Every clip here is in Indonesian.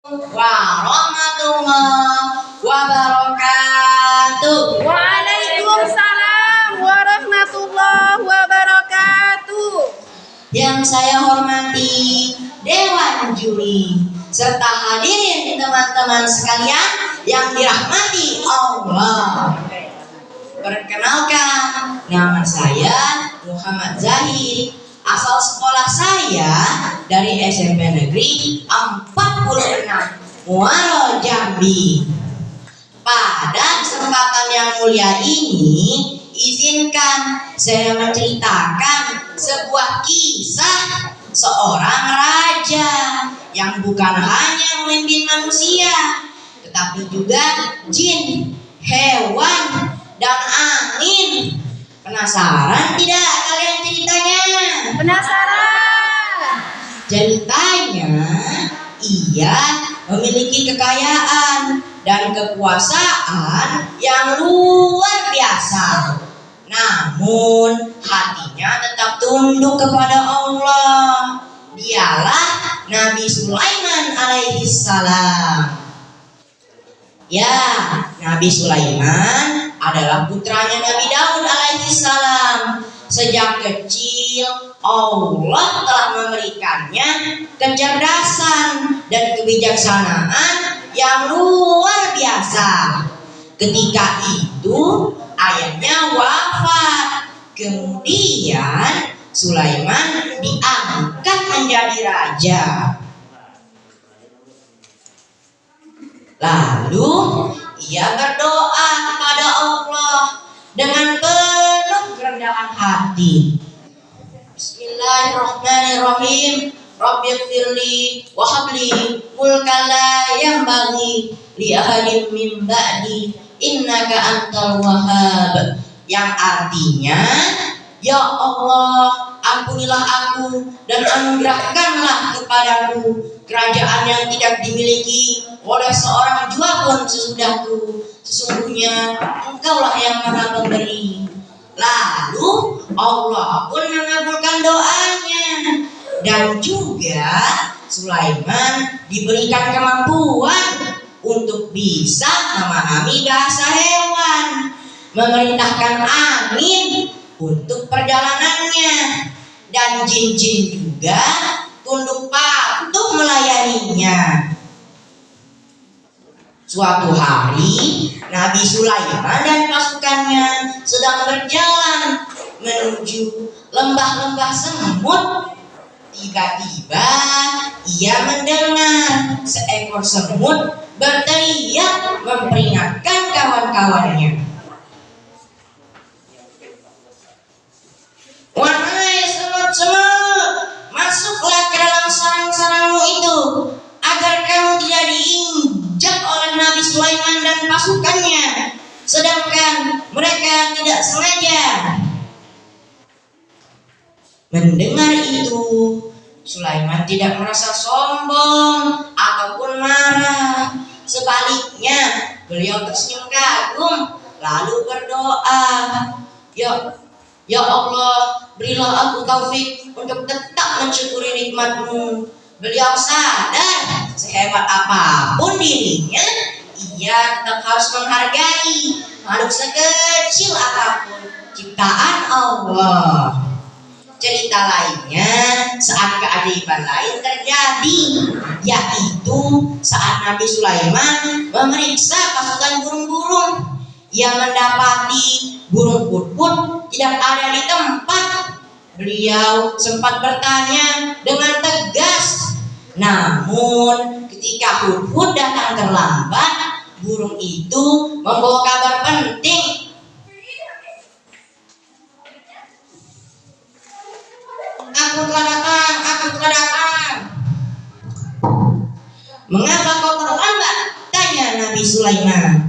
Warahmatullahi wabarakatuh. Waalaikumsalam warahmatullahi wabarakatuh. Yang saya hormati Dewan Juri serta hadirin teman-teman sekalian yang dirahmati Allah. Perkenalkan, nama saya Muhammad Zahid. Asal sekolah saya dari SMP Negeri 46 Muaro Jambi. Pada kesempatan yang mulia ini, izinkan saya menceritakan sebuah kisah seorang raja yang bukan hanya memimpin manusia, tetapi juga jin, hewan, dan angin. Penasaran tidak kalian ceritanya? Penasaran? Ceritanya, ia memiliki kekayaan dan kekuasaan yang luar biasa. Namun hatinya tetap tunduk kepada Allah. Dialah Nabi Sulaiman alaihissalam. Ya, Nabi Sulaiman adalah putranya Nabi Daud alaihissalam. Sejak kecil Allah telah memberikannya kecerdasan dan kebijaksanaan yang luar biasa. Ketika itu ayahnya wafat. Kemudian Sulaiman diangkat menjadi raja. Lalu ia berdoa kepada Allah dengan penuh kerendahan hati. Bismillahirrahmanirrahim. Rabbighfirli wa habli mulkan la yanbaghi li ahadin min ba'di innaka antal wahhab. Yang artinya, ya Allah, ampunilah aku dan anugerahkanlah kepadaku kerajaan yang tidak dimiliki oleh seorang jua pun sesudahku. Sesungguhnya Engkaulah yang Maha Pemberi. Lalu Allah pun mengabulkan doanya, dan juga Sulaiman diberikan kemampuan untuk bisa memahami bahasa hewan, memerintahkan angin untuk perjalanannya, dan jin-jin juga tunduk patuh melayaninya. Suatu hari Nabi Sulaiman dan pasukannya sedang berjalan menuju lembah-lembah semut. Tiba-tiba ia mendengar seekor semut berteriak memperingatkan kawan-kawannya. Wahai semut-semut, masuklah ke dalam sarang-sarangmu itu, agar kamu tidak diinjak oleh Nabi Sulaiman dan pasukannya, sedangkan mereka tidak sengaja. Mendengar itu, Sulaiman tidak merasa sombong ataupun marah. Sebaliknya, beliau tersenyum kagum lalu berdoa, Ya Allah, berilah aku taufik untuk tetap mensyukuri nikmat-Mu. Beliau sadar sehebat apapun dirinya, ia tetap harus menghargai makhluk sekecil apapun ciptaan Allah. Cerita lainnya, saat keajaiban lain terjadi, yaitu saat Nabi Sulaiman memeriksa pasukan burung-burung. Ia mendapati burung put-put tidak ada di tempat. Beliau sempat bertanya dengan tegas. Namun ketika put-put datang terlambat, burung itu membawa kabar penting. Aku telah datang. Mengapa kau terlambat? Tanya Nabi Sulaiman.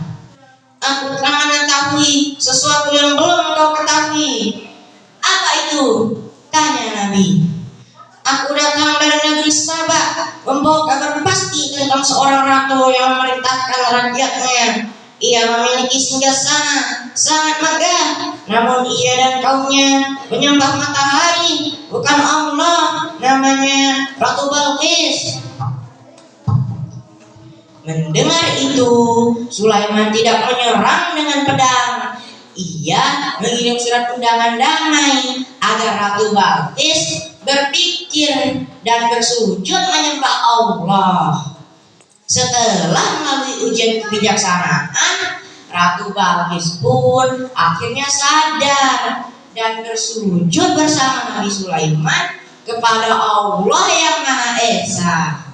Aku telah mengetahui sesuatu yang belum kau ketahui. Apa itu? Tanya Nabi. Aku datang dari negeri Sabah, membawa kabar pasti tentang seorang ratu yang memerintahkan rakyatnya. Ia memiliki singgasana sangat megah, namun ia dan kaumnya menyembah matahari, bukan Allah. Namanya Ratu Balqis. Mendengar itu, Sulaiman tidak menyerang dengan pedang. Ia mengirim surat undangan damai agar Ratu Balqis berpikir dan bersujud menyembah Allah. Setelah melalui ujian kebijaksanaan, Ratu Balqis pun akhirnya sadar dan bersujud bersama Nabi Sulaiman kepada Allah yang Maha Esa.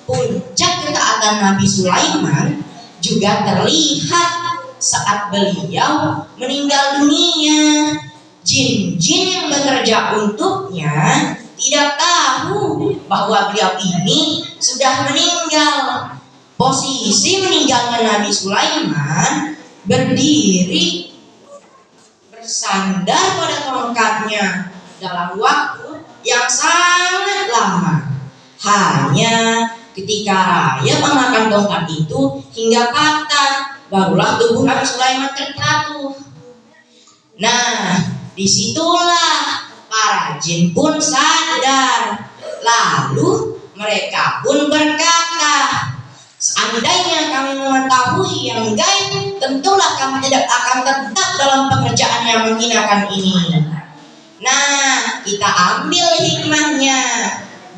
Puncak ketaatan Nabi Sulaiman juga terlihat saat beliau meninggal dunia. Jin-jin yang bekerja untuknya tidak tahu bahwa beliau ini sudah meninggal. Posisi meninggalnya Nabi Sulaiman berdiri bersandar pada tongkatnya dalam waktu yang sangat lama. Hanya ketika Raya memakan tongkat itu hingga patah, barulah tubuh Nabi Sulaiman terjatuh. Nah, disitulah para jin pun sadar. Lalu mereka pun berkata, seandainya kami mengetahui yang gaib, tentulah kami tidak akan tetap dalam pekerjaan yang menghinakan ini. Nah, kita ambil hikmahnya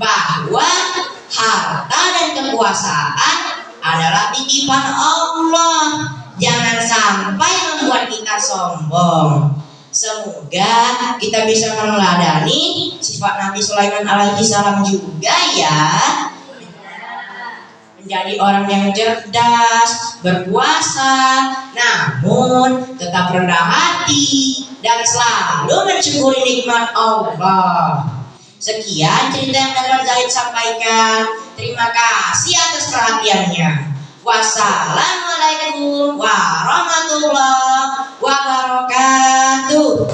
bahwa harta dan kekuasaan adalah titipan Allah. Jangan sampai membuat kita sombong. Semoga kita bisa meneladani sifat Nabi Sulaiman alaihi salam juga ya. Menjadi orang yang cerdas, berpuasa, namun tetap rendah hati dan selalu mensyukuri nikmat Allah. Sekian cerita yang dapat Zahid sampaikan. Terima kasih atas perhatiannya. Wassalamualaikum warahmatullahi wabarakatuh.